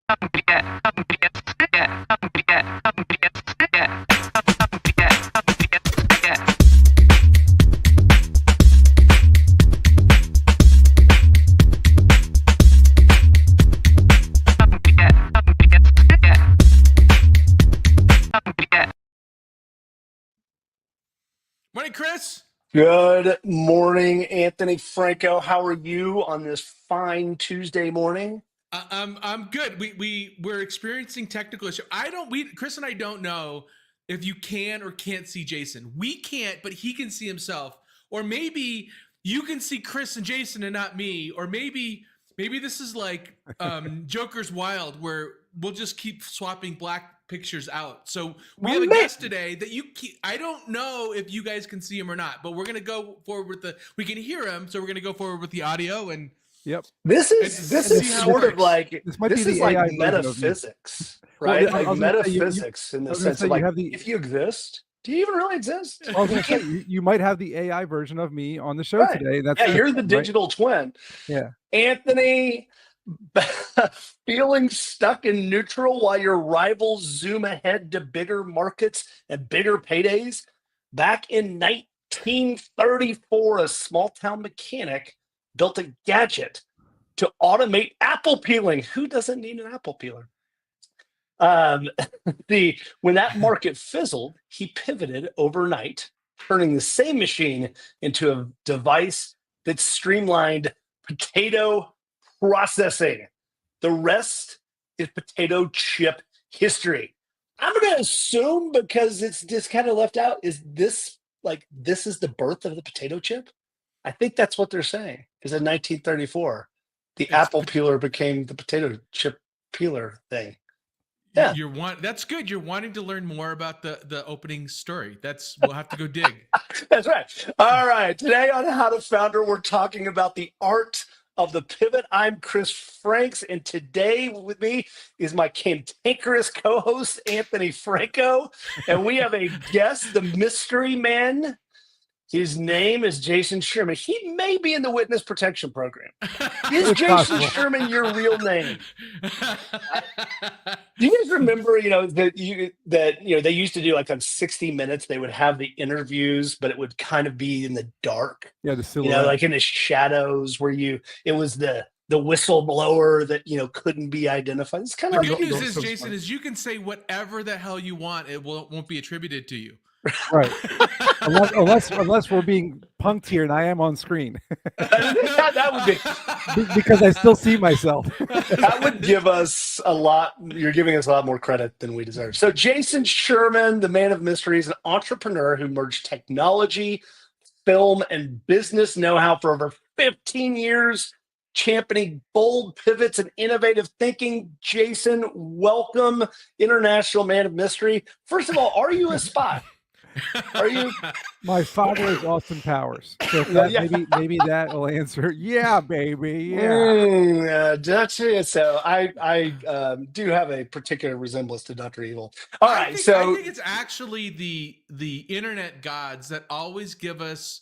Morning, Chris. Good morning, Anthony Franco. How are you on this fine Tuesday morning? I'm good. We're experiencing technical issue. Chris and I don't know if you can or can't see Jason. We can't, but he can see himself. Or maybe you can see Chris and Jason and not me. Or maybe this is like Joker's Wild, where we'll just keep swapping black pictures out. So we have a guest today that I don't know if you guys can see him or not, but we're gonna go forward with we can hear him, so we're gonna go forward with the audio and. Yep. This is sort of like metaphysics, right? Well, like metaphysics in the sense of like, if you exist, do you even really exist? I was going to say, you might have the AI version of me on the show today. You're the digital twin. Yeah. Anthony, feeling stuck in neutral while your rivals zoom ahead to bigger markets and bigger paydays? Back in 1934, a small town mechanic built a gadget to automate apple peeling. Who doesn't need an apple peeler? When that market fizzled, he pivoted overnight, turning the same machine into a device that streamlined potato processing. The rest is potato chip history. I'm going to assume, because it's just kind of left out, is this is the birth of the potato chip? I think that's what they're saying. Because in 1934, the apple peeler became the potato chip peeler thing. Yeah, that's good. You're wanting to learn more about the opening story. We'll have to go dig. That's right. All right. Today on How to Founder, we're talking about the art of the pivot. I'm Chris Franks, and today with me is my cantankerous co-host, Anthony Franco, and we have a guest, the mystery man. His name is Jason Sherman. He may be in the witness protection program. Is Jason Sherman your real name? Do you guys remember, that they used to do, like, on 60 Minutes, they would have the interviews, but it would kind of be in the dark. Yeah, the silhouette. Like in the shadows where it was the whistleblower that, couldn't be identified. It's kind of the good news is, Jason, is you can say whatever the hell you want. It won't be attributed to you. Right. unless we're being punked here and I am on screen. That would be because I still see myself. That would give us a lot. You're giving us a lot more credit than we deserve. So Jason Sherman, the man of mystery, is an entrepreneur who merged technology, film, and business know-how for over 15 years, championing bold pivots and innovative thinking. Jason, welcome, international man of mystery. First of all, are you a spy? Are you? My father is Austin Powers, so maybe that will answer. Yeah, baby. Yeah. So I do have a particular resemblance to Dr. Evil. All right, I think it's actually the internet gods that always give us,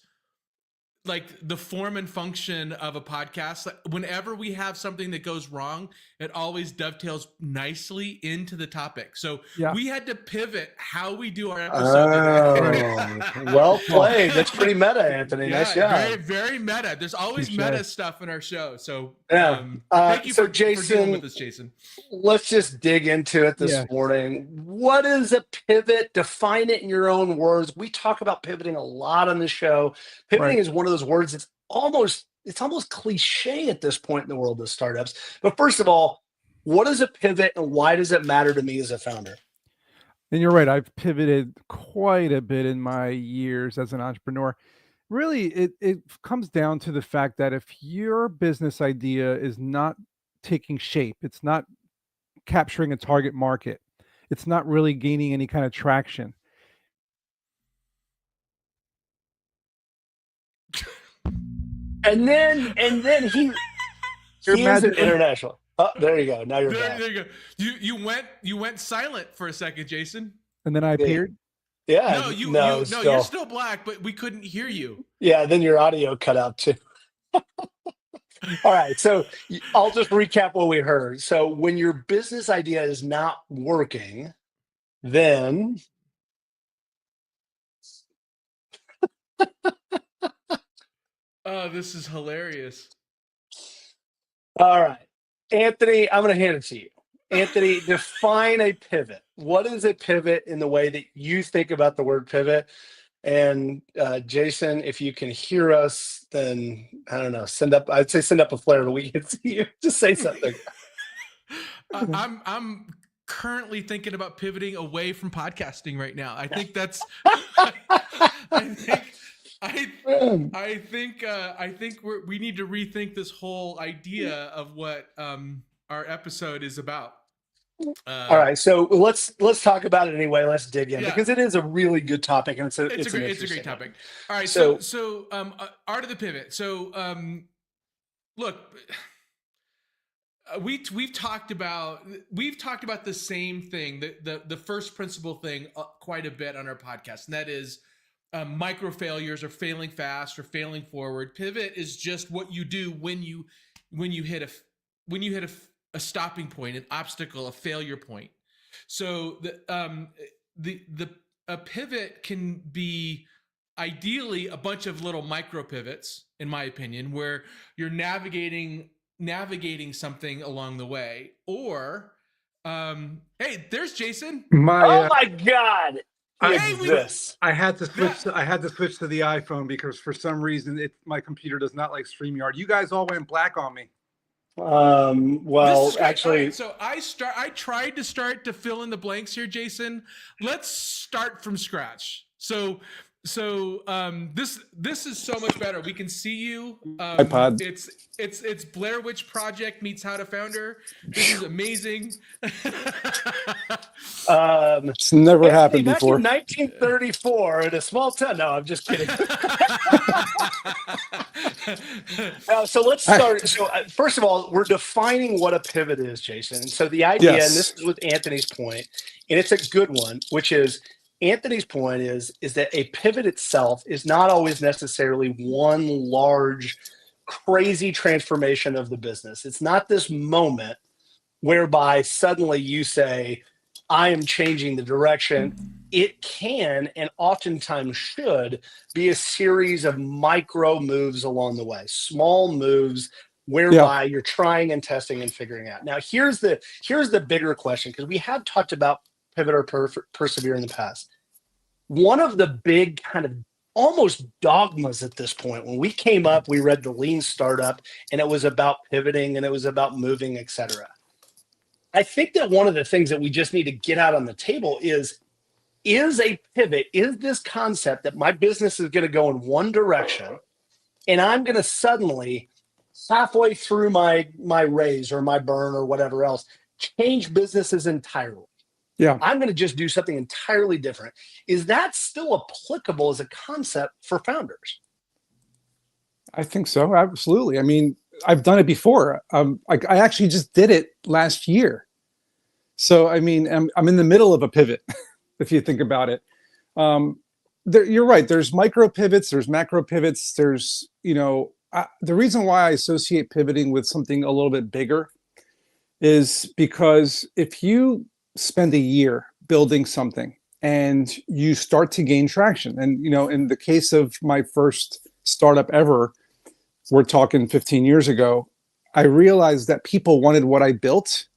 like, the form and function of a podcast. Like, whenever we have something that goes wrong, it always dovetails nicely into the topic. So we had to pivot how we do our episode. Well played. That's pretty meta, Anthony. Nice job. Very, very meta. There's always meta stuff in our show. So thank you for dealing with us, Jason. Let's just dig into it this morning. What is a pivot? Define it in your own words. We talk about pivoting a lot on the show. Pivoting is one of those words that's almost cliche at this point in the world of startups. But first of all, what is a pivot and why does it matter to me as a founder? And you're right. I've pivoted quite a bit in my years as an entrepreneur. Really, it comes down to the fact that if your business idea is not taking shape, it's not capturing a target market, it's not really gaining any kind of traction. And then he is an international. Oh, there you go. Now you're back. There you go. You went silent for a second, Jason. And then I appeared. Yeah. No, you're still black, but we couldn't hear you. Yeah. Then your audio cut out too. All right. So I'll just recap what we heard. So when your business idea is not working, then Oh, this is hilarious. all right, Anthony, I'm going to hand it to you. Anthony, define a pivot. What is a pivot in the way that you think about the word pivot? And Jason, if you can hear us, then I don't know, I'd say send up a flare, but we can see you. Just say something. I'm currently thinking about pivoting away from podcasting right now. I think that's I think we need to rethink this whole idea of what our episode is about. All right, so let's talk about it anyway. Let's dig in Yeah. because it is a really good topic and it's a great topic. All right, So- so art of the pivot. So look, we've talked about the same thing, the first principle thing quite a bit on our podcast, and that is micro failures or failing fast or failing forward. Pivot is just what you do when you hit a stopping point, an obstacle, a failure point. So a pivot can be ideally a bunch of little micro pivots, in my opinion, where you're navigating something along the way. Or hey, there's Jason. oh my God. I had to switch. I had to switch to the iPhone because for some reason my computer does not like StreamYard. You guys all went black on me. Well, actually, right, so I tried to fill in the blanks here, Jason. Let's start from scratch. So this is so much better. We can see you. iPod. It's Blair Witch Project meets How to Founder. This is amazing. It's never happened back before. in 1934 in a small town. No, I'm just kidding. So let's start. So first of all, we're defining what a pivot is, Jason. So the idea, Yes. and this is with Anthony's point, and it's a good one, which is Anthony's point is that a pivot itself is not always necessarily one large, crazy transformation of the business. It's not this moment whereby suddenly you say, I am changing the direction. It can and oftentimes should be a series of micro moves along the way, small moves whereby you're trying and testing and figuring out. Now, here's the bigger question, because we have talked about pivot or persevere in the past. One of the big kind of almost dogmas at this point, when we came up, we read the Lean Startup, and it was about pivoting and it was about moving, etc. I think that one of the things that we just need to get out on the table is a pivot, is this concept that my business is going to go in one direction and I'm going to suddenly, halfway through my raise or my burn or whatever else, change businesses entirely. Yeah. I'm going to just do something entirely different. Is that still applicable as a concept for founders? I think so. Absolutely. I mean, I've done it before. I actually just did it last year. So, I mean, I'm in the middle of a pivot, if you think about it. You're right. There's micro pivots, there's macro pivots. There's, the reason why I associate pivoting with something a little bit bigger is because if you spend a year building something and you start to gain traction, and, in the case of my first startup ever, we're talking 15 years ago, I realized that people wanted what I built,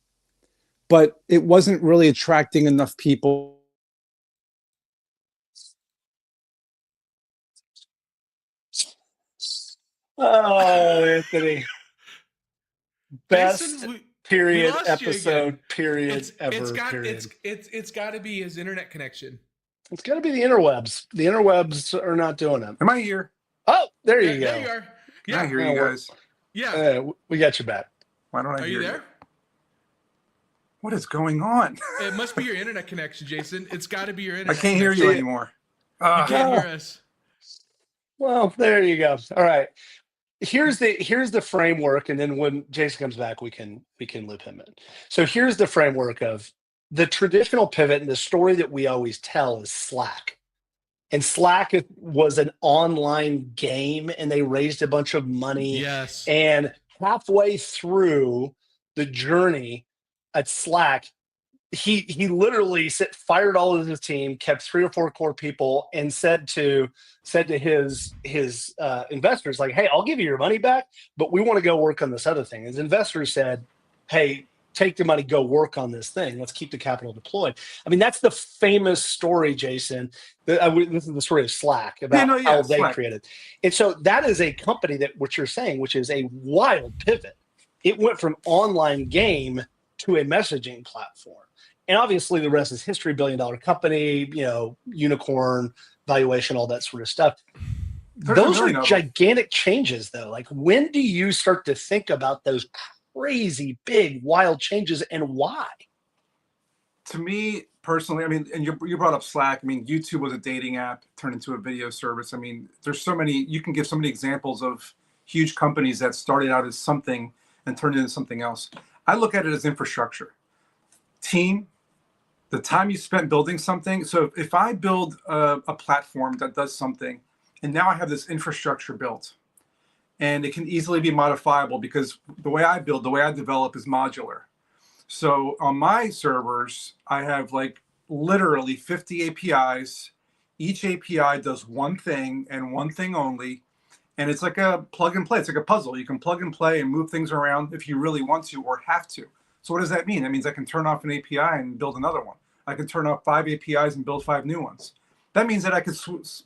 but it wasn't really attracting enough people. Oh, Anthony. Best Jason, period we lost you episode again. period ever. It's got to be his internet connection. It's got to be the interwebs. The interwebs are not doing it. Am I here? Oh, there you go. There you are. Yeah, I hear you guys. Yeah. We got your back. Why don't I Are hear you there? What is going on? It must be your internet connection, Jason. It's got to be your internet. I can't hear you connection. anymore. You can't hear us. Well, there you go. All right. Here's the framework, and then when Jason comes back, we can loop him in. So here's the framework of the traditional pivot, and the story that we always tell is Slack. And Slack was an online game, and they raised a bunch of money. Yes. And halfway through the journey at Slack, he literally fired all of his team, kept 3 or 4 core people, and said to his investors, like, "Hey, I'll give you your money back, but we want to go work on this other thing." His investors said, "Hey, take the money, go work on this thing. Let's keep the capital deployed." I mean, that's the famous story, Jason. This is the story of Slack, about how they Slack. created. And so that is a company that, what you're saying, which is a wild pivot. It went from online game to a messaging platform. And obviously the rest is history, billion-dollar company, unicorn valuation, all that sort of stuff. Those are gigantic changes, though. Like, when do you start to think about those crazy, big, wild changes, and why? To me personally, I mean, and you brought up Slack. I mean, YouTube was a dating app turned into a video service. I mean, there's so many, you can give so many examples of huge companies that started out as something and turned into something else. I look at it as infrastructure. Team, the time you spent building something. So if I build a platform that does something, and now I have this infrastructure built, and it can easily be modifiable, because the way I build, the way I develop is modular. So on my servers, I have like literally 50 APIs. Each API does one thing and one thing only. And it's like a plug and play. It's like a puzzle. You can plug and play and move things around if you really want to or have to. So what does that mean? That means I can turn off an API and build another one. I can turn off 5 APIs and build 5 new ones. That means that I could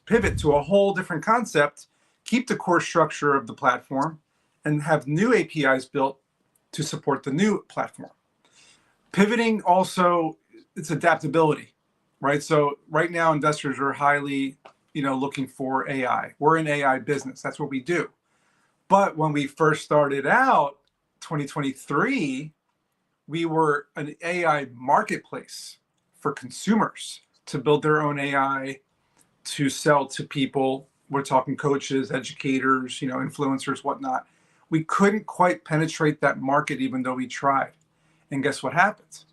pivot to a whole different concept, keep the core structure of the platform, and have new APIs built to support the new platform. Pivoting also, it's adaptability, right? So right now investors are highly, looking for AI. We're an AI business. That's what we do. But when we first started out, 2023, we were an AI marketplace for consumers to build their own AI to sell to people. We're talking coaches, educators, influencers, whatnot. We couldn't quite penetrate that market, even though we tried. And guess what happened?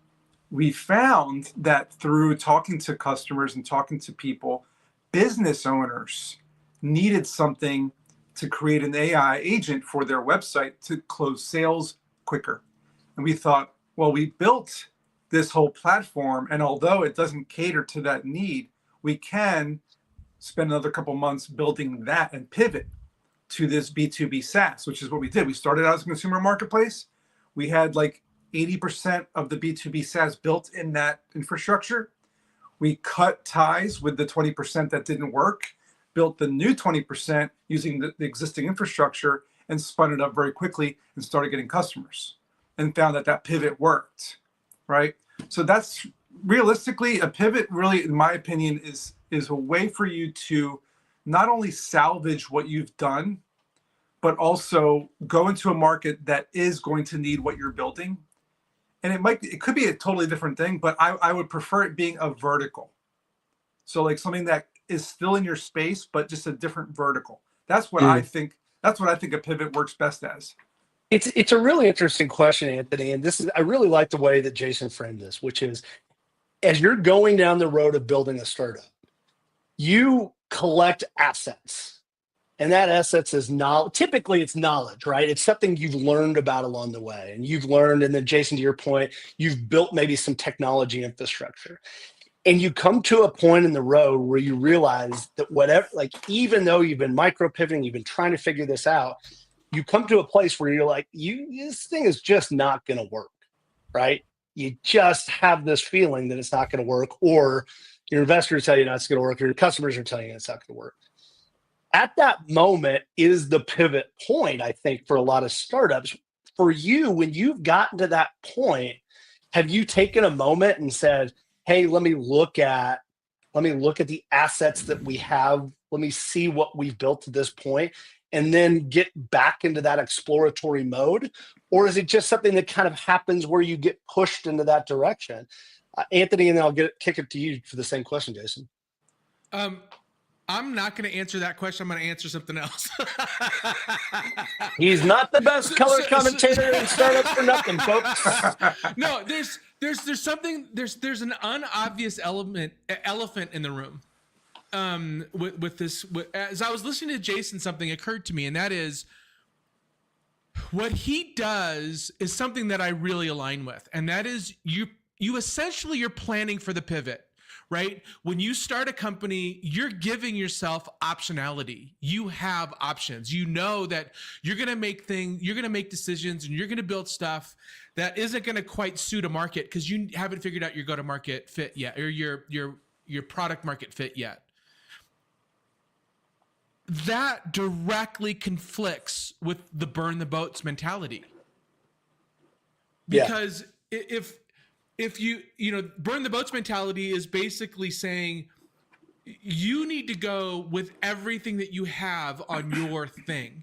We found that through talking to customers and talking to people, business owners needed something to create an AI agent for their website to close sales quicker. And we thought, well, we built this whole platform, and although it doesn't cater to that need, we can spend another couple months building that and pivot to this B2B SaaS, which is what we did. We started out as a consumer marketplace. We had like 80% of the B2B SaaS built in that infrastructure. We cut ties with the 20% that didn't work, built the new 20% using the existing infrastructure, and spun it up very quickly and started getting customers, and found that pivot worked, right? So that's realistically a pivot. Really, in my opinion, is a way for you to not only salvage what you've done, but also go into a market that is going to need what you're building. And it could be a totally different thing, but I would prefer it being a vertical. So like something that is still in your space, but just a different vertical. That's what I think. That's what I think a pivot works best as. It's a really interesting question, Anthony. And I really like the way that Jason framed this, which is, as you're going down the road of building a startup, you collect assets. And that assets is knowledge. Typically, it's knowledge, right? It's something you've learned about along the way. And then Jason, to your point, you've built maybe some technology infrastructure. And you come to a point in the road where you realize that even though you've been micro-pivoting, you've been trying to figure this out, you come to a place where you're like, this thing is just not going to work, right? You just have this feeling that it's not going to work, or your investors tell you it's going to work, or your customers are telling you it's not going to work. At that moment is the pivot point, I think, for a lot of startups. For you, when you've gotten to that point, have you taken a moment and said, hey, let me look at the assets that we have. Let me see what we've built to this point, and then get back into that exploratory mode? Or is it just something that kind of happens where you get pushed into that direction? Anthony, and then I'll kick it to you for the same question, Jason. I'm not going to answer that question. I'm going to answer something else. He's not the best color commentator in startups for nothing, folks. No, there's something, there's an unobvious elephant in the room. With this, as I was listening to Jason, something occurred to me, and that is, What he does is something that I really align with, and that is you essentially you're planning for the pivot, right? When you start a company, you're giving yourself optionality. You have options. You know that you're going to make decisions, and you're going to build stuff that isn't going to quite suit a market because you haven't figured out your go-to-market fit yet, or your product market fit yet. That directly conflicts with the burn the boats mentality. Because if you burn the boats mentality is basically saying you need to go with everything that you have on your thing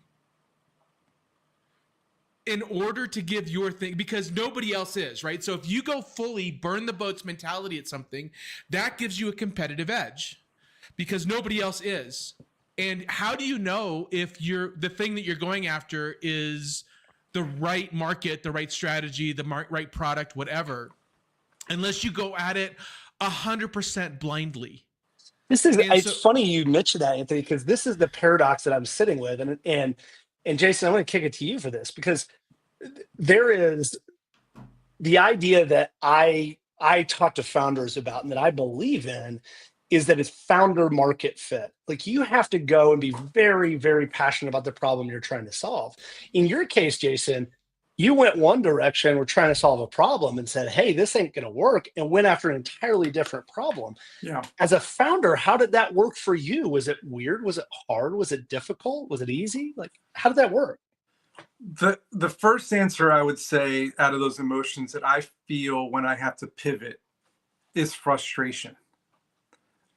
in order to give your thing, because nobody else is, right? So if you go fully burn the boats mentality at something, that gives you a competitive edge because nobody else is. And how do you know if the thing that you're going after is the right market, the right strategy, the right product, whatever, unless you go at it 100% blindly? It's funny you mentioned that, Anthony, because this is the paradox that I'm sitting with. And Jason, I'm going to kick it to you for this, because there is the idea that I talk to founders about and that I believe in is that it's founder market fit. Like, you have to go and be very, very passionate about the problem you're trying to solve. In your case, Jason, you went one direction, we're trying to solve a problem, and said, hey, this ain't going to work, and went after an entirely different problem. Yeah. As a founder, how did that work for you? Was it weird? Was it hard? Was it difficult? Was it easy? Like, how did that work? The first answer I would say out of those emotions that I feel when I have to pivot is frustration.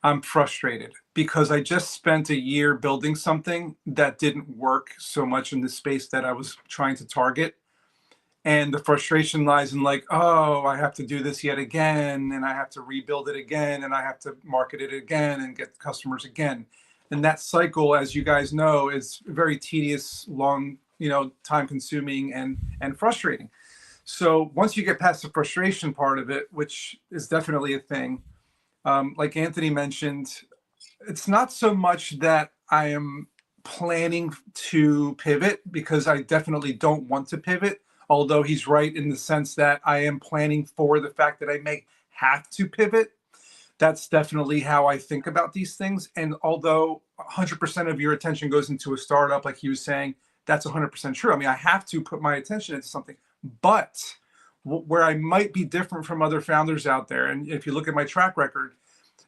I'm frustrated because I just spent a year building something that didn't work so much in the space that I was trying to target. And the frustration lies in like, oh, I have to do this yet again, and I have to rebuild it again, and I have to market it again and get customers again. And that cycle, as you guys know, is very tedious, long, time consuming and frustrating. So once you get past the frustration part of it, which is definitely a thing, like Anthony mentioned, it's not so much that I am planning to pivot, because I definitely don't want to pivot. Although he's right in the sense that I am planning for the fact that I may have to pivot. That's definitely how I think about these things. And although 100% of your attention goes into a startup, like he was saying, that's 100% true. I mean, I have to put my attention into something. But where I might be different from other founders out there, and if you look at my track record,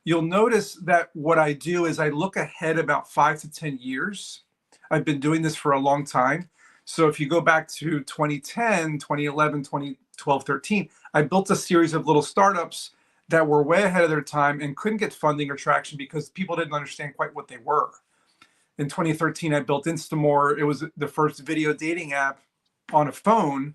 you'll notice that what I do is I look ahead about 5 to 10 years. I've been doing this for a long time. So if you go back to 2010, 2011, 2012, 13, I built a series of little startups that were way ahead of their time and couldn't get funding or traction because people didn't understand quite what they were. In 2013, I built Instamore. It was the first video dating app on a phone.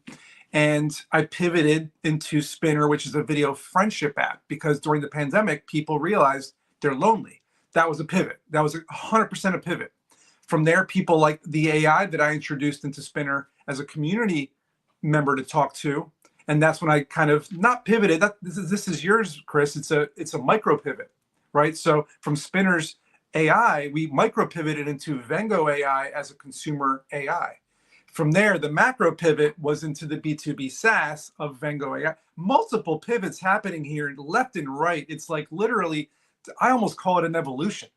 And I pivoted into Spinner, which is a video friendship app, because during the pandemic, people realized they're lonely. That was a pivot. That was 100% a pivot. From there, people like the AI that I introduced into Spinner as a community member to talk to. And that's when I kind of not pivoted. This is yours, Chris. It's a micro pivot, right? So from Spinner's AI, we micro pivoted into Vengo AI as a consumer AI. From there, the macro pivot was into the B2B SaaS of Vengo AI. Multiple pivots happening here, left and right. It's like literally, I almost call it an evolution.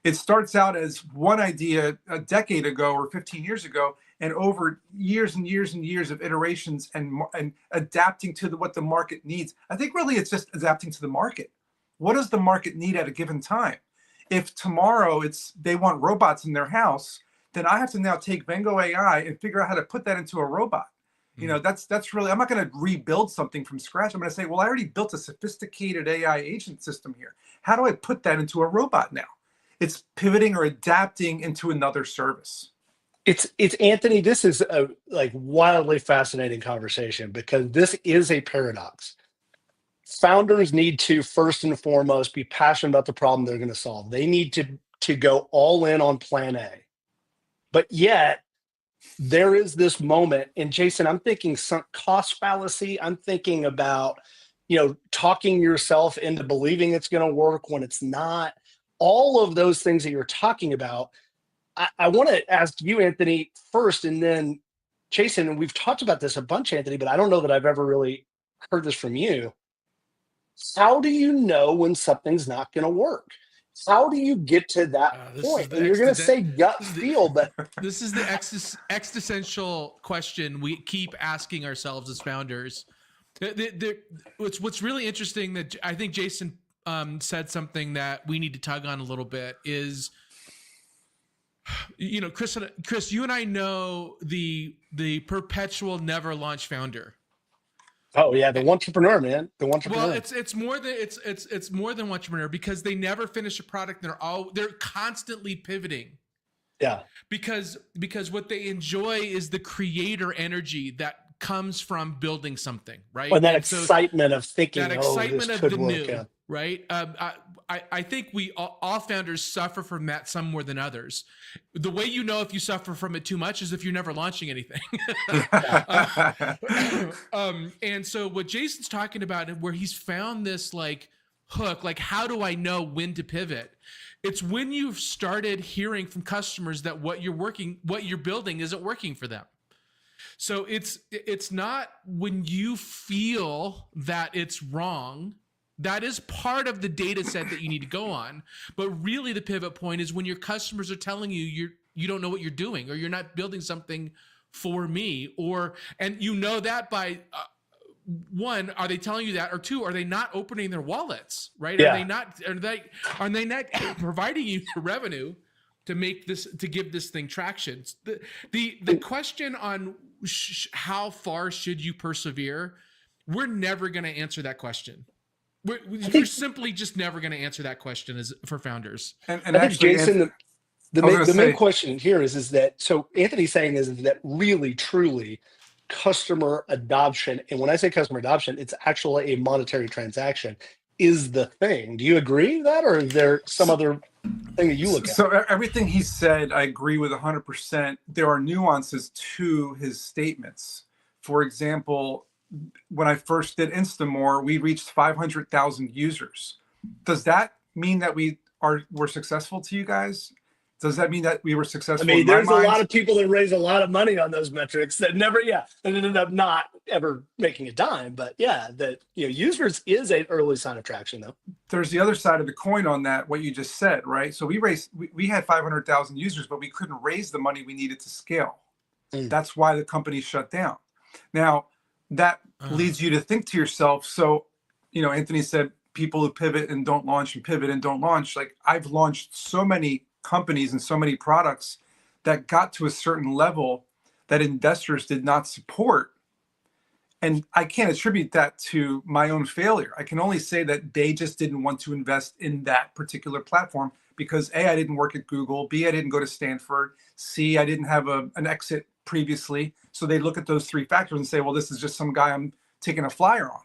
It starts out as one idea a decade ago or 15 years ago, and over years and years and years of iterations and adapting to what the market needs. I think really it's just adapting to the market. What does the market need at a given time? If tomorrow they want robots in their house, then I have to now take Vengo AI and figure out how to put that into a robot. That's really, I'm not going to rebuild something from scratch. I'm going to say, well, I already built a sophisticated AI agent system here. How do I put that into a robot now? It's pivoting or adapting into another service. It's Anthony, this is a wildly fascinating conversation, because this is a paradox. Founders need to first and foremost be passionate about the problem they're going to solve. They need to go all in on plan A. But yet there is this moment, and Jason, I'm thinking sunk cost fallacy. I'm thinking about, talking yourself into believing it's going to work when it's not. All of those things that you're talking about, I want to ask you, Anthony, first, and then Jason, and we've talked about this a bunch, Anthony, but I don't know that I've ever really heard this from you. How do you know when something's not going to work? How do you get to that point? And you're going to say gut feel, but this is the existential question we keep asking ourselves as founders. What's really interesting that I think Jason said something that we need to tug on a little bit is, you know, Chris, you and I know the perpetual never launch founder. oh yeah, the entrepreneur, man, the entrepreneur. Well, it's more than it's more than entrepreneur, because they never finish a product. They're constantly pivoting. Yeah, because what they enjoy is the creator energy that comes from building something, right? And that excitement of thinking, that excitement this of could the work, new, yeah. right? I think we all founders suffer from that, some more than others. The way you know if you suffer from it too much is if you're never launching anything. And so what Jason's talking about, where he's found this like hook, like how do I know when to pivot? It's when you've started hearing from customers that what you're building isn't working for them. So it's not when you feel that it's wrong. That is part of the data set that you need to go on. But really the pivot point is when your customers are telling you you don't know what you're doing, or you're not building something for me, and you know that by one, are they telling you that? Or two, are they not opening their wallets, right? Yeah. Are they not providing you the revenue to give this thing traction? The question on how far should you persevere, we're never going to answer that question. We're simply just never going to answer that question for founders. And I think, actually, Jason, the main question here is that, so Anthony's saying is that really, truly, customer adoption, and when I say customer adoption, it's actually a monetary transaction, is the thing. Do you agree with that, or is there some other thing that you look at? So everything he said, I agree with 100%. There are nuances to his statements. For example, when I first did Instamore, we reached 500,000 users. Does that mean that we're successful to you guys? Does that mean that we were successful? I mean, there's a lot of people that raise a lot of money on those metrics that ended up not ever making a dime. But yeah, users is an early sign of traction, though. There's the other side of the coin on that, what you just said, right? So we had 500,000 users, but we couldn't raise the money we needed to scale. That's why the company shut down. Now, that leads you to think to yourself, so, Anthony said people who pivot and don't launch and pivot and don't launch. Like, I've launched so many companies and so many products that got to a certain level that investors did not support. And I can't attribute that to my own failure. I can only say that they just didn't want to invest in that particular platform because A, I didn't work at Google, B, I didn't go to Stanford, C, I didn't have an exit previously. So they look at those three factors and say, well, this is just some guy I'm taking a flyer on.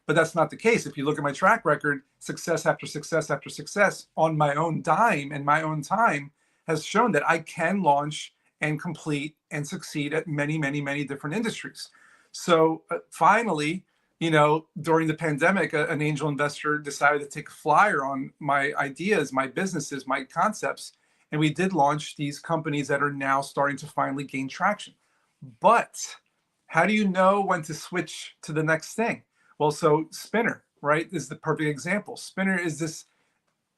But that's not the case. If you look at my track record, success after success after success on my own dime and my own time has shown that I can launch and complete and succeed at many, many, many different industries. So finally, during the pandemic, an angel investor decided to take a flyer on my ideas, my businesses, my concepts. And we did launch these companies that are now starting to finally gain traction. But how do you know when to switch to the next thing? Well, so Spinner, right, is the perfect example. Spinner is this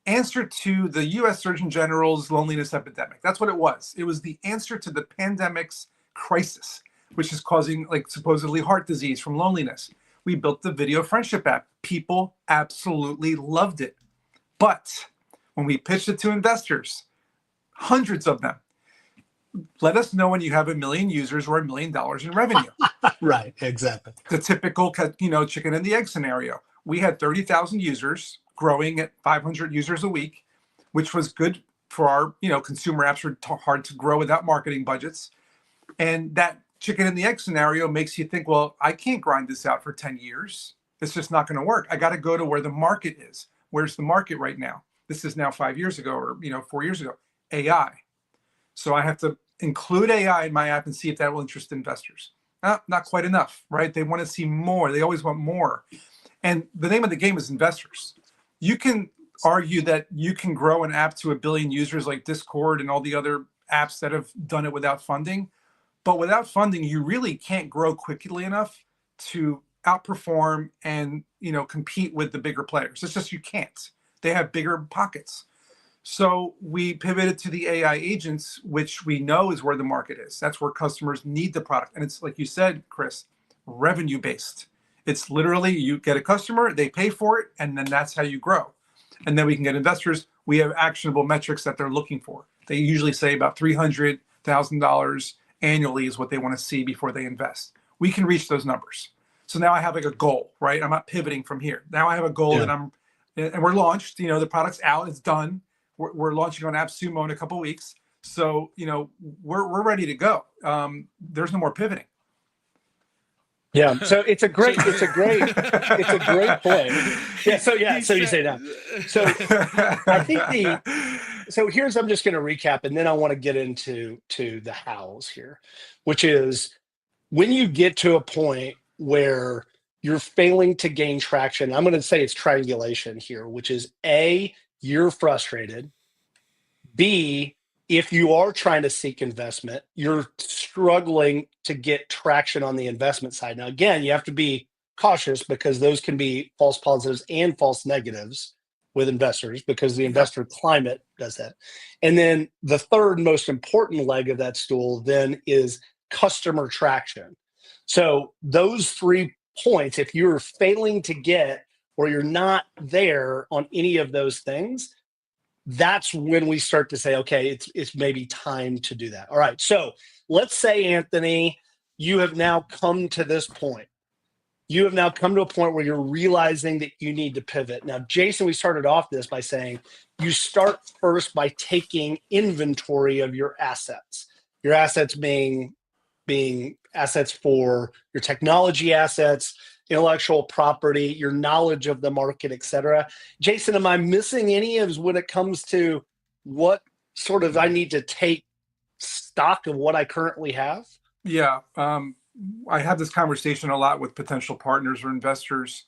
answer to the U.S. Surgeon General's loneliness epidemic. That's what it was. It was the answer to the pandemic's crisis, which is causing supposedly heart disease from loneliness. We built the video friendship app. People absolutely loved it. But when we pitched it to investors, hundreds of them, let us know when you have 1 million users or $1 million in revenue. Right, exactly. The typical, chicken and the egg scenario. We had 30,000 users growing at 500 users a week, which was good for our, consumer apps are hard to grow without marketing budgets. And that chicken and the egg scenario makes you think, well, I can't grind this out for 10 years. It's just not going to work. I got to go to where the market is. Where's the market right now? This is now 5 years ago or, 4 years ago, AI. So I have to include AI in my app and see if that will interest investors. Not quite enough, right? They want to see more. They always want more. And the name of the game is investors. You can argue that you can grow an app to 1 billion users like Discord and all the other apps that have done it without funding. But without funding, you really can't grow quickly enough to outperform and, compete with the bigger players. It's just, you can't. They have bigger pockets. So we pivoted to the AI agents, which we know is where the market is. That's where customers need the product. And it's like you said, Chris, revenue based. It's literally, you get a customer, they pay for it, and then that's how you grow. And then we can get investors. We have actionable metrics that they're looking for. They usually say about $300,000 annually is what they want to see before they invest. We can reach those numbers. So now I have like a goal, right? I'm not pivoting from here. Now I have a goal that and we're launched, the product's out, it's done. We're launching on AppSumo in a couple of weeks. So, we're ready to go. There's no more pivoting. Yeah. So it's a great point. Yeah. So you say that. So I think I'm just going to recap, and then I want to get into the hows here, which is when you get to a point where you're failing to gain traction. I'm going to say it's triangulation here, which is A, you're frustrated. B, if you are trying to seek investment, you're struggling to get traction on the investment side. Now, again, you have to be cautious because those can be false positives and false negatives with investors because the investor climate does that. And then the third most important leg of that stool then is customer traction. So those 3 points, if you're failing to get or you're not there on any of those things, that's when we start to say, okay, it's maybe time to do that. All right. So let's say, Anthony, you have now come to this point. You have now come to a point where you're realizing that you need to pivot. Now, Jason, we started off this by saying you start first by taking inventory of your assets. Your assets being assets for your technology assets, intellectual property, your knowledge of the market, et cetera. Jason, am I missing any of when it comes to what sort of I need to take stock of what I currently have? Yeah. I have this conversation a lot with potential partners or investors.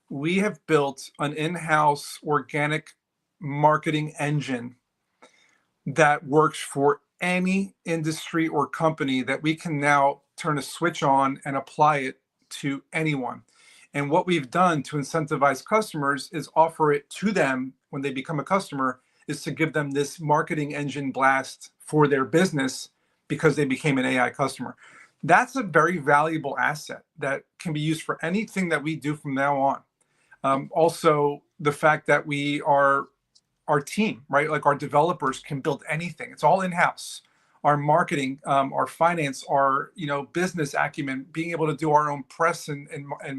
We have built an in-house organic marketing engine that works for any industry or company that we can now turn a switch on and apply it to anyone. And what we've done to incentivize customers is offer it to them when they become a customer, is to give them this marketing engine blast for their business because they became an AI customer. That's a very valuable asset that can be used for anything that we do from now on. Also, the fact that we are our team, right? Like our developers can build anything. It's all in-house. Our marketing, our finance, our business acumen, being able to do our own press and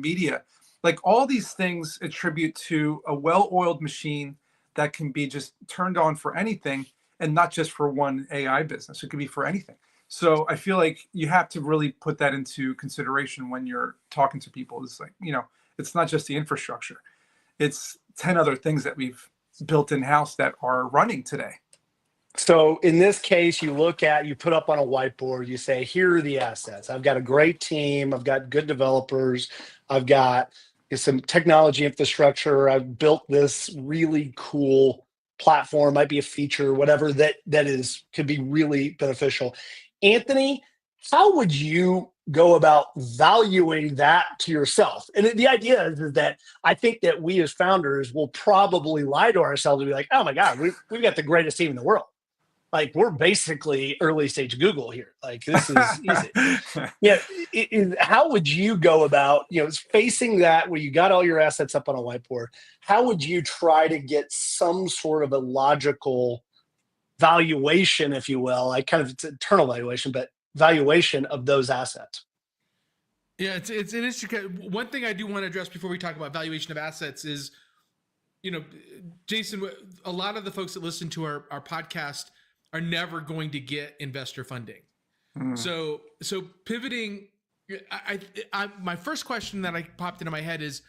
media, like all these things attribute to a well-oiled machine that can be just turned on for anything, and not just for one AI business. It could be for anything. So I feel like you have to really put that into consideration when you're talking to people. It's like, it's not just the infrastructure. It's 10 other things that we've built in-house that are running today. So in this case, you put up on a whiteboard, you say, here are the assets. I've got a great team. I've got good developers. I've got some technology infrastructure. I've built this really cool platform, might be a feature, whatever that could be really beneficial. Anthony, how would you go about valuing that to yourself? And the idea is that I think that we as founders will probably lie to ourselves and be like, oh my God, we've got the greatest team in the world. Like, we're basically early stage Google here. Like, this is easy. How would you go about, facing that where you got all your assets up on a whiteboard? How would you try to get some sort of a logical valuation, if you will? It's internal valuation, but valuation of those assets. Yeah, it's an interesting. One thing I do want to address before we talk about valuation of assets is, Jason, a lot of the folks that listen to our podcast are never going to get investor funding. So pivoting, my first question that I popped into my head is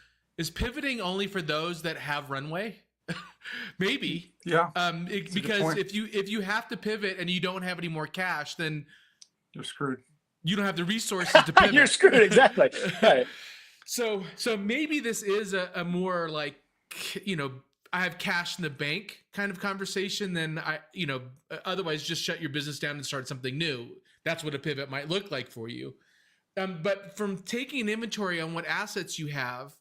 pivoting only for those that have runway? Maybe. Yeah. Because if you have to pivot and you don't have any more cash, then you're screwed. You don't have the resources to pivot. You're screwed, exactly. Right. So maybe this is a more like, I have cash in the bank kind of conversation than otherwise just shut your business down and start something new. That's what a pivot might look like for you. But from taking an inventory on what assets you have,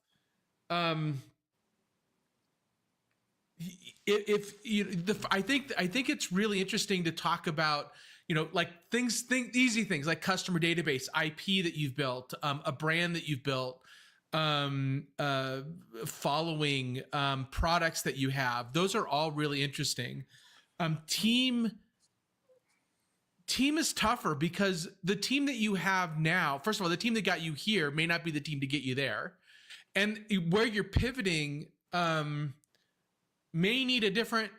if you, I think it's really interesting to talk about, like easy things like customer database, IP that you've built, a brand that you've built, following, products that you have. Those are all really interesting. Team is tougher because the team that you have now, first of all, the team that got you here may not be the team to get you there. And where you're pivoting, may need a different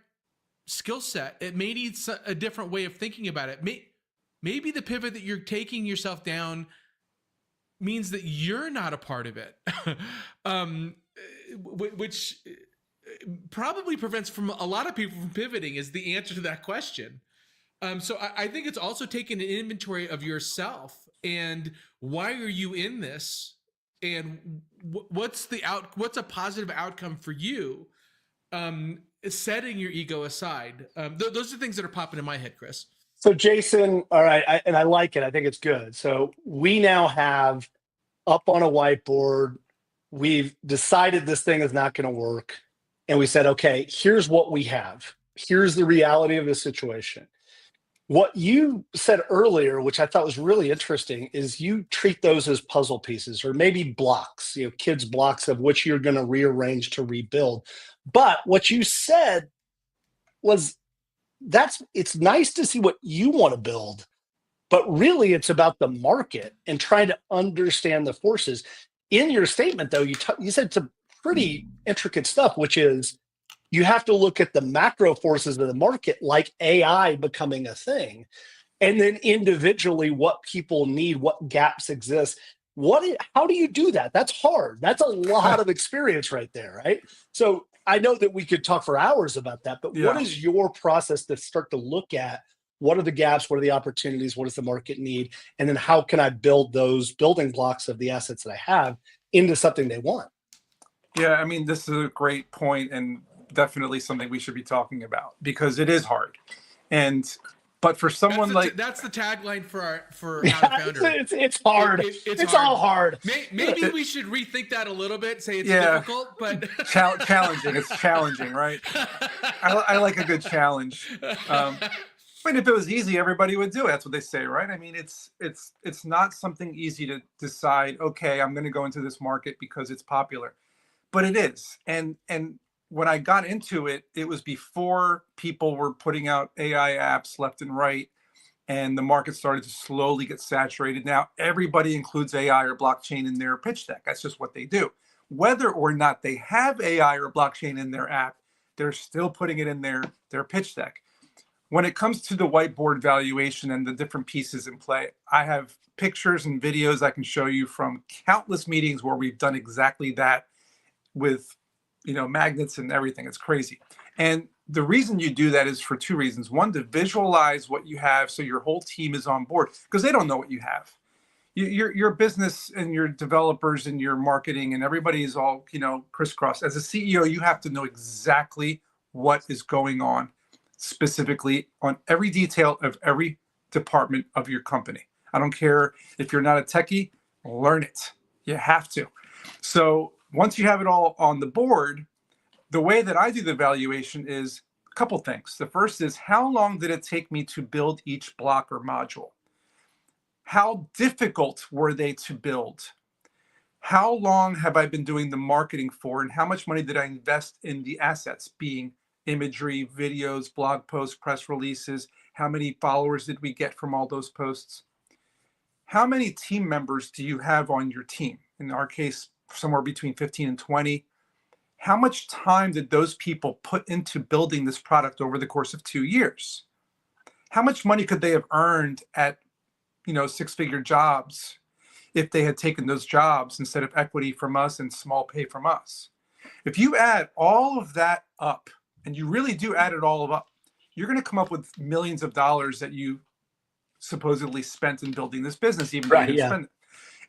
skill set. It may need a different way of thinking about it. Maybe the pivot that you're taking yourself down means that you're not a part of it, which probably prevents from a lot of people from pivoting is the answer to that question. So I think it's also taking an inventory of yourself and why are you in this, and what's a positive outcome for you, setting your ego aside. Those are things that are popping in my head, Chris. So Jason, all right, and I like it. I think it's good. So we now have up on a whiteboard, we've decided this thing is not going to work. And we said, okay, here's what we have. Here's the reality of the situation. What you said earlier, which I thought was really interesting, is you treat those as puzzle pieces or maybe blocks, kids' blocks of which you're going to rearrange to rebuild. But what you said was it's nice to see what you want to build, but really it's about the market and trying to understand the forces. In your statement, though, you said some pretty intricate stuff, which is you have to look at the macro forces of the market, like AI becoming a thing, and then individually what people need, what gaps exist. How do you do that? That's hard. That's a lot of experience right there, right? So I know that we could talk for hours about that, but what is your process to start to look at what are the gaps, what are the opportunities, what does the market need, and then how can I build those building blocks of the assets that I have into something they want? Yeah, I mean, this is a great point and definitely something we should be talking about because it is hard. But for someone that's the tagline for How to Founder. It's hard. It's hard. All hard. Maybe we should rethink that a little bit. Say it's difficult, but challenging. It's challenging, right? I like a good challenge. But if it was easy, everybody would do it. That's what they say, right? I mean, it's not something easy to decide. Okay, I'm going to go into this market because it's popular, but it is. And when I got into it, it was before people were putting out AI apps left and right, and the market started to slowly get saturated. Now, everybody includes AI or blockchain in their pitch deck. That's just what they do. Whether or not they have AI or blockchain in their app, they're still putting it in their pitch deck. When it comes to the whiteboard valuation and the different pieces in play, I have pictures and videos I can show you from countless meetings where we've done exactly that with magnets and everything. It's crazy. And the reason you do that is for two reasons. One, to visualize what you have so your whole team is on board because they don't know what you have. Your business and your developers and your marketing and everybody is all, crisscross. As a CEO, you have to know exactly what is going on specifically on every detail of every department of your company. I don't care if you're not a techie, learn it. You have to. So once you have it all on the board, the way that I do the valuation is a couple things. The first is, how long did it take me to build each block or module? How difficult were they to build? How long have I been doing the marketing for, and how much money did I invest in the assets, being imagery, videos, blog posts, press releases? How many followers did we get from all those posts? How many team members do you have on your team? In our case, somewhere between 15 and 20. How much time did those people put into building this product over the course of 2 years? How much money could they have earned at, six-figure jobs if they had taken those jobs instead of equity from us and small pay from us? If you add all of that up, and you really do add it all up, you're going to come up with millions of dollars that you supposedly spent in building this business, even though you didn't spend it.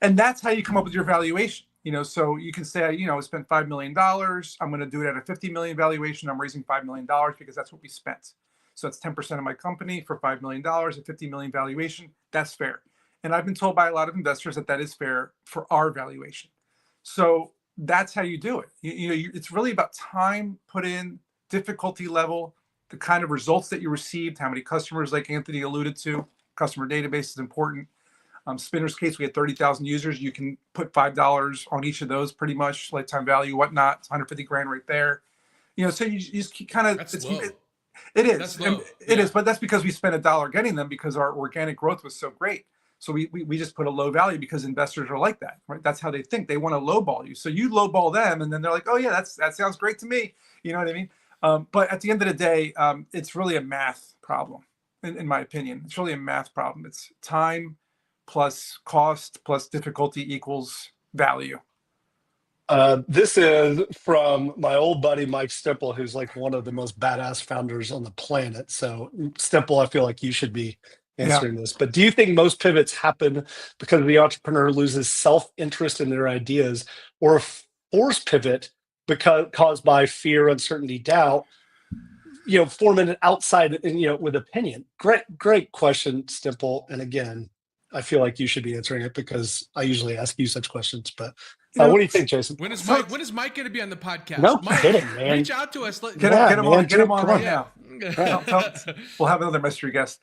And that's how you come up with your valuation. So you can say, I spent $5 million. I'm going to do it at a 50 million valuation. I'm raising $5 million because that's what we spent. So that's 10% of my company for $5 million, a 50 million valuation. That's fair. And I've been told by a lot of investors that that is fair for our valuation. So that's how you do it. It's really about time put in, difficulty level, the kind of results that you received, how many customers, like Anthony alluded to. Customer database is important. Spinner's case, we had 30,000 users. You can put $5 on each of those, pretty much lifetime value, whatnot. It's 150 grand right there. So you just kind of, That's low. It is. That's low. It is, but that's because we spent $1 getting them because our organic growth was so great. So we just put a low value because investors are like that, right? That's how they think. They want to lowball you. So you lowball them, and then they're like, oh yeah, that sounds great to me. You know what I mean? But at the end of the day, it's really a math problem, in my opinion. It's really a math problem. It's time plus cost plus difficulty equals value. This is from my old buddy Mike Stipple, who's like one of the most badass founders on the planet. So Stipple, I feel like you should be answering this. But do you think most pivots happen because the entrepreneur loses self-interest in their ideas, or a forced pivot caused by fear, uncertainty, doubt, forming an outside, with opinion? Great question, Stipple. And again, I feel like you should be answering it because I usually ask you such questions. But what do you think, Jason? When is Mike going to be on the podcast? No Mike, kidding, man. Reach out to us. Get him on right now. Yeah. We'll have another mystery guest.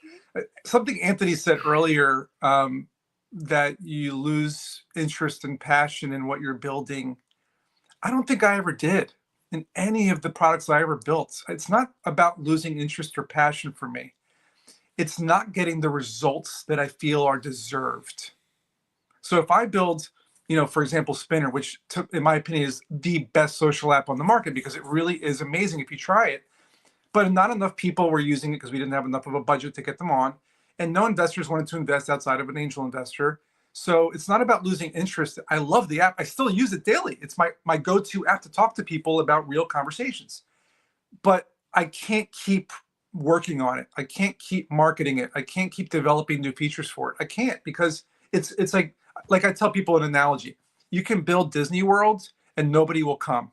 Something Anthony said earlier, that you lose interest and passion in what you're building. I don't think I ever did in any of the products I ever built. It's not about losing interest or passion for me. It's not getting the results that I feel are deserved. So if I build, for example, Spinner, which in my opinion is the best social app on the market because it really is amazing if you try it, but not enough people were using it because we didn't have enough of a budget to get them on, and no investors wanted to invest outside of an angel investor. So it's not about losing interest. I love the app. I still use it daily. It's my go-to app to talk to people about real conversations. But I can't keep working on it. I can't keep marketing it. I can't keep developing new features for it. I can't, because it's like I tell people an analogy. You can build Disney World and nobody will come.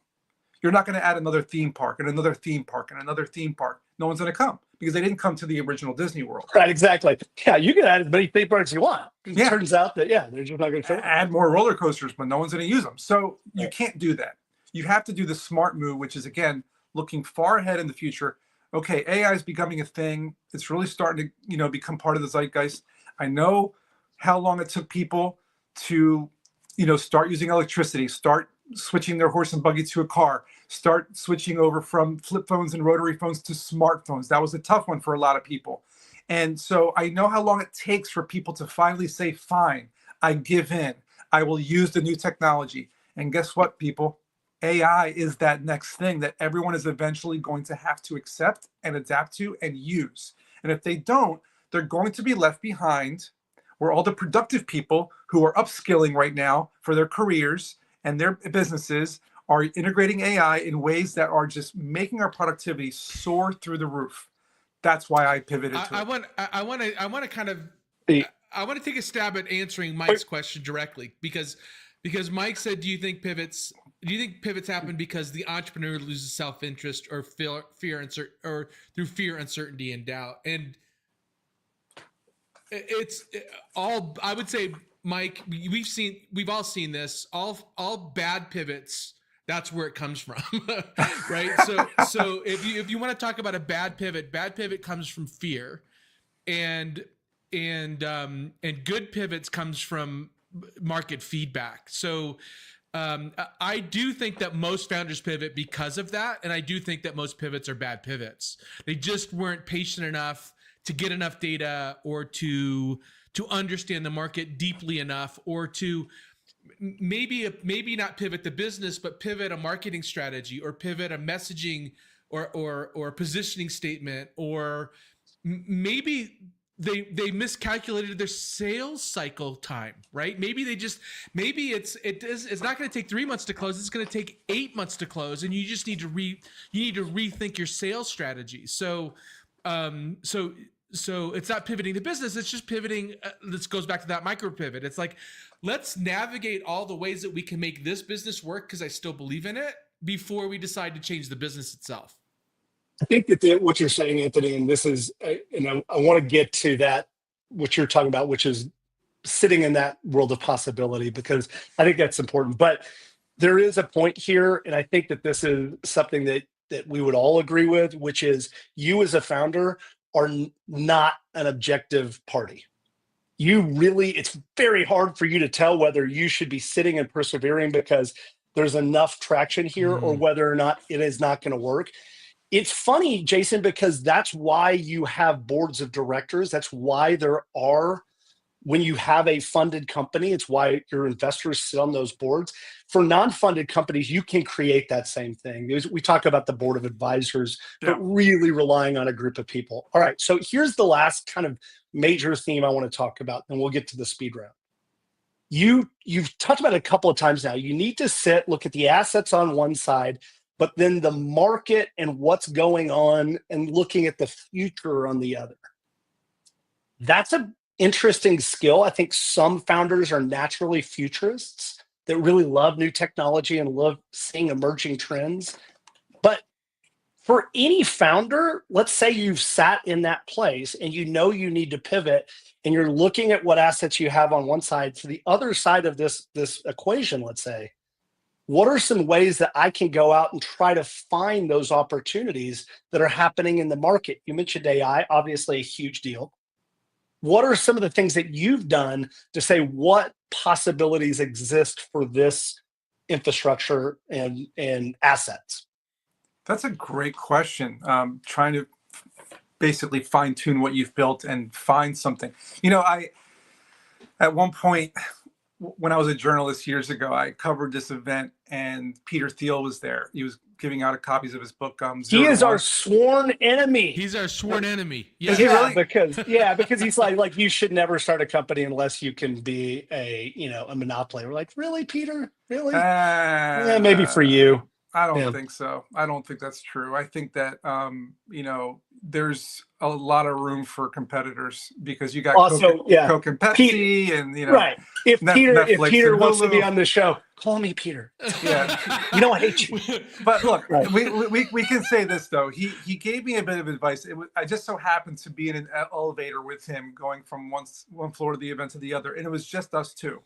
You're not going to add another theme park and another theme park and another theme park. No one's going to come because they didn't come to the original Disney World. Right, exactly. Yeah, you can add as many theme parks as you want. It turns out that, they're just not going to add more roller coasters, but no one's going to use them. So you can't do that. You have to do the smart move, which is, again, looking far ahead in the future. Okay, AI is becoming a thing. It's really starting to, become part of the zeitgeist. I know how long it took people to, start using electricity, start switching their horse and buggy to a car, start switching over from flip phones and rotary phones to smartphones. That was a tough one for a lot of people. And so I know how long it takes for people to finally say, fine, I give in. I will use the new technology. And guess what, people? AI is that next thing that everyone is eventually going to have to accept and adapt to and use. And if they don't, they're going to be left behind, where all the productive people who are upskilling right now for their careers and their businesses are integrating AI in ways that are just making our productivity soar through the roof. That's why I pivoted to it. I want to take a stab at answering Mike's question directly, because Mike said, do you think pivots happen because the entrepreneur loses self-interest or fear, uncertainty, and doubt? And it's all, I would say, Mike, we've all seen this. All bad pivots, that's where it comes from, right? So if you want to talk about a bad pivot comes from fear, and good pivots comes from market feedback. So I do think that most founders pivot because of that, and I do think that most pivots are bad pivots. They just weren't patient enough to get enough data, or to understand the market deeply enough, or to maybe not pivot the business, but pivot a marketing strategy, or pivot a messaging or positioning statement, or maybe they miscalculated their sales cycle time, right? Maybe it's not going to take 3 months to close. It's going to take 8 months to close, and you just need to rethink your sales strategy. So it's not pivoting the business. It's just pivoting. This goes back to that micro pivot. It's like, let's navigate all the ways that we can make this business work, because I still believe in it, before we decide to change the business itself. I think that what you're saying, Anthony, and this is, and I want to get to that, what you're talking about, which is sitting in that world of possibility, because I think that's important. But there is a point here, and I think that this is something that we would all agree with, which is you as a founder are not an objective party. You really, it's very hard for you to tell whether you should be sitting and persevering because there's enough traction here or whether or not it is not going to work. It's funny, Jason, because that's why you have boards of directors. That's why there are, when you have a funded company, it's why your investors sit on those boards. For non-funded companies, you can create that same thing. We talk about the board of advisors, but really relying on a group of people. All right, so here's the last kind of major theme I want to talk about, and we'll get to the speed round. You've talked about it a couple of times now. You need to sit, look at the assets on one side, but then the market and what's going on and looking at the future on the other. That's an interesting skill. I think some founders are naturally futurists that really love new technology and love seeing emerging trends. But for any founder, let's say you've sat in that place and you know you need to pivot and you're looking at what assets you have on one side. For the other side of this equation, let's say, what are some ways that I can go out and try to find those opportunities that are happening in the market? You mentioned AI, obviously a huge deal. What are some of the things that you've done to say what possibilities exist for this infrastructure and assets? That's a great question. Trying to basically fine tune what you've built and find something. At one point, when I was a journalist years ago, I covered this event and Peter Thiel was there. He was giving out copies of his book. He is our sworn enemy. He's our sworn enemy. Is he really? Because he's like you should never start a company unless you can be a monopoly. We're like, really, Peter? Really? Yeah, maybe for you. I don't think so. I don't think that's true. I think that there's a lot of room for competitors because you got Coke and Pepsi, and right. If Netflix Peter wants to be on the show, call me Peter. Yeah, I hate you. But look, we can say this though. He gave me a bit of advice. I just so happened to be in an elevator with him going from one floor of the event to the other, and it was just us two.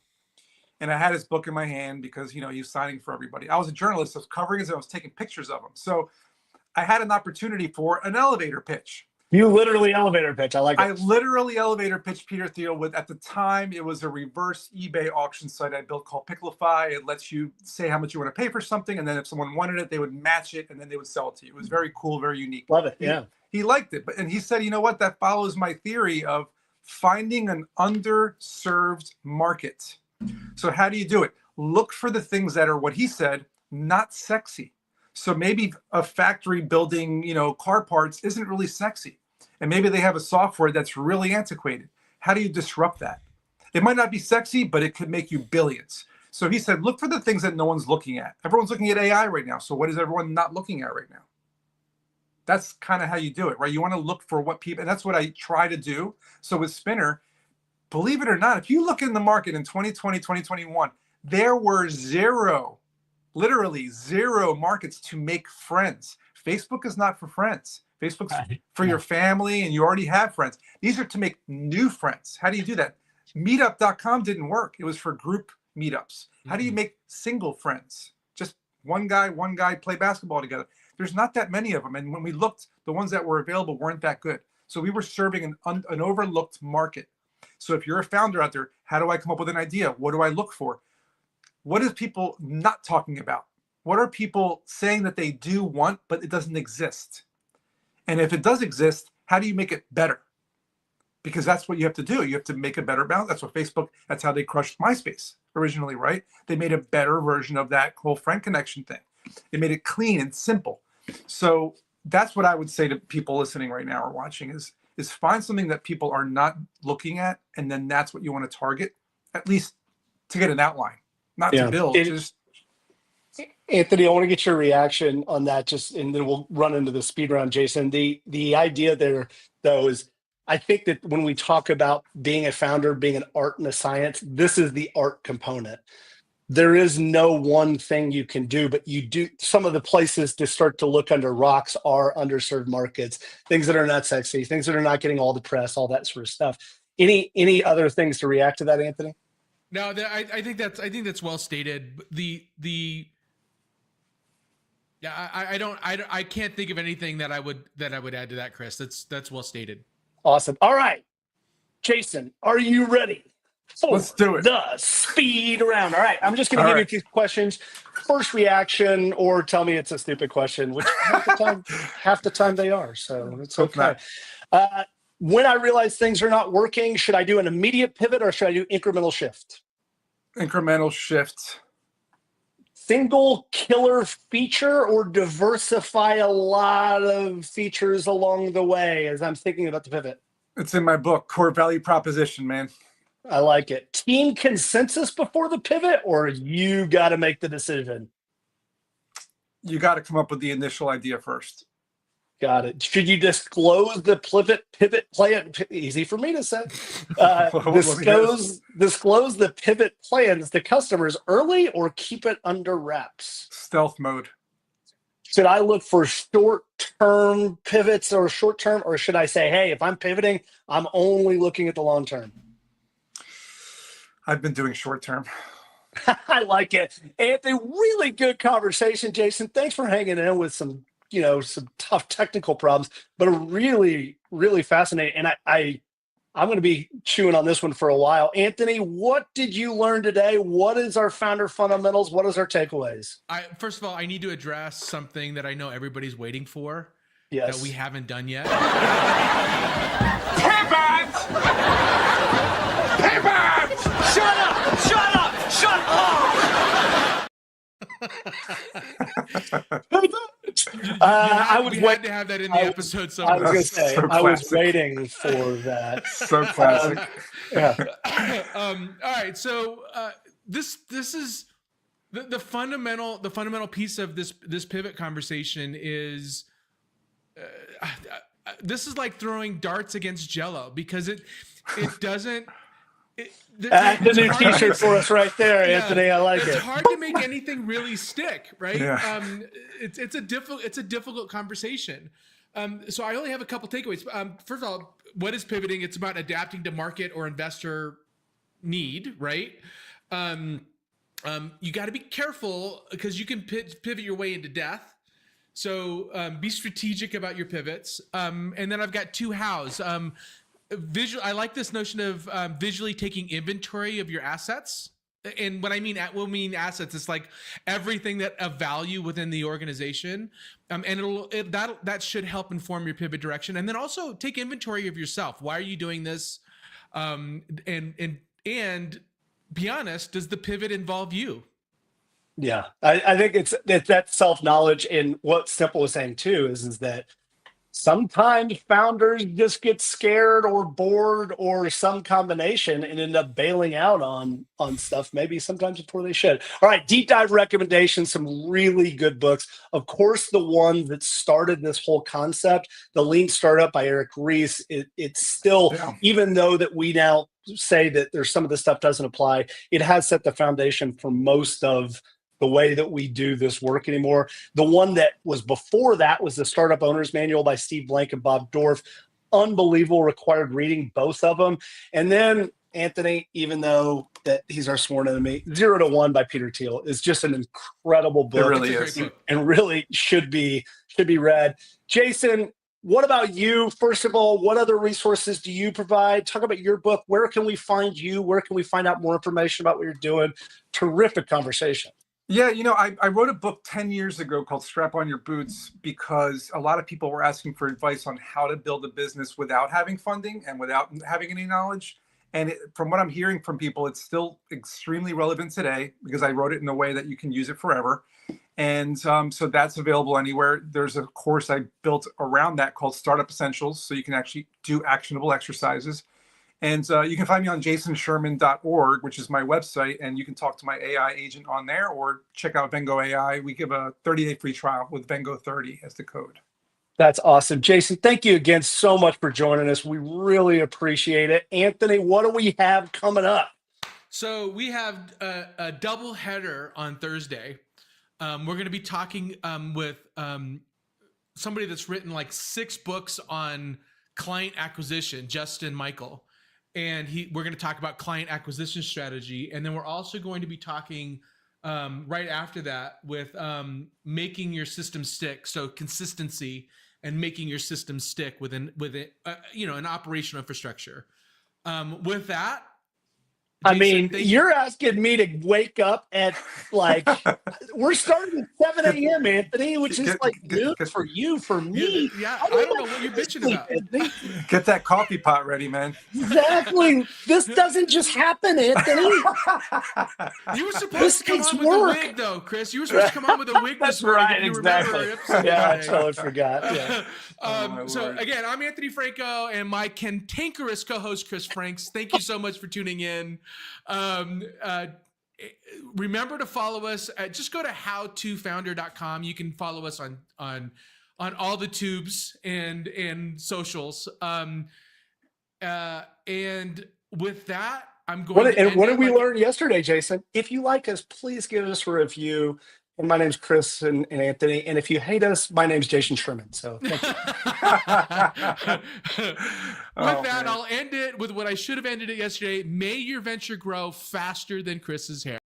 And I had his book in my hand because, he was signing for everybody. I was a journalist. I was covering it and I was taking pictures of him. So I had an opportunity for an elevator pitch. You literally elevator pitch. I like it. I literally elevator pitched Peter Thiel with, at the time, it was a reverse eBay auction site I built called Picklify. It lets you say how much you want to pay for something. And then if someone wanted it, they would match it and then they would sell it to you. It was very cool, very unique. Love it. Yeah. He liked it. And he said, you know what? That follows my theory of finding an underserved market. So how do you do it? Look for the things that are, what he said, not sexy. So maybe a factory building, car parts isn't really sexy. And maybe they have a software that's really antiquated. How do you disrupt that? It might not be sexy, but it could make you billions. So he said, look for the things that no one's looking at. Everyone's looking at AI right now. So what is everyone not looking at right now? That's kind of how you do it, right? You want to look for what people, and that's what I try to do. So with Spinner, believe it or not, if you look in the market in 2020, 2021, there were literally zero markets to make friends. Facebook is not for friends. Facebook's for your family and you already have friends. These are to make new friends. How do you do that? Meetup.com didn't work. It was for group meetups. How do you make single friends? Just one guy play basketball together. There's not that many of them. And when we looked, the ones that were available weren't that good. So we were serving an overlooked market. So if you're a founder out there, how do I come up with an idea? What do I look for? What is people not talking about? What are people saying that they do want, but it doesn't exist? And if it does exist, how do you make it better? Because that's what you have to do. You have to make a better balance. That's what Facebook, that's how they crushed MySpace originally, right? They made a better version of that whole friend connection thing. They made it clean and simple. So that's what I would say to people listening right now or watching is find something that people are not looking at, and then that's what you want to target, at least to get an outline, not to build. Anthony, I want to get your reaction on that, and then we'll run into the speed round, Jason. The idea there, though, is I think that when we talk about being a founder, being an art and a science, this is the art component. there is no one thing you can do, but you do. Some of the places to start to look under rocks are underserved markets, things that are not sexy, things that are not getting all the press, all that sort of stuff. Any other things to react to that, Anthony? No, I think that's well stated. Yeah, I can't think of anything that I would add to that, Chris. That's well stated. Awesome. All right, Jason, are you ready? Let's do it. The speed round. All right, I'm just going to give you a few questions. First reaction, or tell me it's a stupid question, which half the time they are. So it's okay. When I realize things are not working, should I do an immediate pivot or should I do incremental shift? Incremental shift. Single killer feature or diversify a lot of features along the way as I'm thinking about the pivot? It's in my book, Core Value Proposition, man. I like it. Team consensus before the pivot, or you got to make the decision? You got to come up with the initial idea first. Got it. Should you disclose the pivot plan? Easy for me to say. Disclose the pivot plans to customers early or keep it under wraps? Stealth mode. Should I look for short-term pivots or short-term, or should I say, hey, if I'm pivoting, I'm only looking at the long-term? I've been doing short-term. I like it. Anthony, really good conversation, Jason. Thanks for hanging in with some tough technical problems, but really, really fascinating. And I'm going to be chewing on this one for a while. Anthony, what did you learn today? What is our founder fundamentals? What is our takeaways? First of all, I need to address something that I know everybody's waiting for. Yes. That we haven't done yet. Pivot! Pivot! Shut up! Shut up! Shut up! We had to have that in the episode somewhere. I was going to say, So I was classic. waiting for that. So classic. Yeah. All right, so this is the fundamental piece of this pivot conversation is this is like throwing darts against Jello, because it doesn't. That's the new T-shirt for us right there, Yeah, Anthony. I like it's it. hard to make anything really stick, right? Yeah. It's a difficult conversation. So I only have a couple takeaways. First of all, what is pivoting? It's about adapting to market or investor need, right? You got to be careful because you can pivot your way into death. So be strategic about your pivots. And then I've got two hows. I like this notion of visually taking inventory of your assets. And when I mean assets, it's like everything that of value within the organization. And that should help inform your pivot direction. And then also take inventory of yourself. Why are you doing this? And be honest, does the pivot involve you? Yeah, I think it's that self-knowledge. And what Simple was saying too is that sometimes founders just get scared or bored or some combination and end up bailing out on stuff, maybe sometimes before they should. All right, deep dive recommendations, some really good books. Of course, the one that started this whole concept, The Lean Startup by Eric Ries, it's still, even though that we now say that there's some of this stuff doesn't apply, it has set the foundation for most of the way that we do this work anymore. The one that was before that was the Startup Owner's Manual by Steve Blank and Bob Dorff. Unbelievable, required reading, both of them. And then Anthony, even though that he's our sworn enemy, 0 to 1 by Peter Thiel is just an incredible book. It really is. And really should be read. Jason, what about you? First of all, what other resources do you provide? Talk about your book. Where can we find you? Where can we find out more information about what you're doing? Terrific conversation. Yeah, I wrote a book 10 years ago called Strap On Your Boots because a lot of people were asking for advice on how to build a business without having funding and without having any knowledge. And from what I'm hearing from people, it's still extremely relevant today because I wrote it in a way that you can use it forever. And so that's available anywhere. There's a course I built around that called Startup Essentials, so you can actually do actionable exercises. And you can find me on jasonsherman.org, which is my website, and you can talk to my AI agent on there or check out Vengo AI. We give a 30-day free trial with Vengo 30 as the code. That's awesome. Jason, thank you again so much for joining us. We really appreciate it. Anthony, what do we have coming up? So we have a double header on Thursday. We're going to be talking with somebody that's written like 6 books on client acquisition, Justin Michael. And we're going to talk about client acquisition strategy. And then we're also going to be talking right after that with making your system stick. So consistency and making your system stick within an operational infrastructure. With that, I Jason, mean, you're asking me to wake up at like we're starting at 7 a.m., Anthony, which is like noon for you. For me, yeah, I don't know what you're bitching about. Anthony. Get that coffee pot ready, man. Exactly. This doesn't just happen, Anthony. You were supposed to come on with a wig, though, Chris. You were supposed to come on with a wig. That's this morning, right. if you Exactly. remember our episode Yeah, I today. totally forgot. Yeah. So Lord. again, I'm Anthony Franco, and my cantankerous co-host Chris Franks. Thank you so much for tuning in. Remember to follow us. Just go to howtofounder.com. You can follow us on all the tubes and socials. And with that, I'm going. What did we learn yesterday, Jason? If you like us, please give us a review. And my name's Chris and Anthony. And if you hate us, my name's Jason Sherman. So thank you. I'll end it with what I should have ended it yesterday. May your venture grow faster than Chris's hair.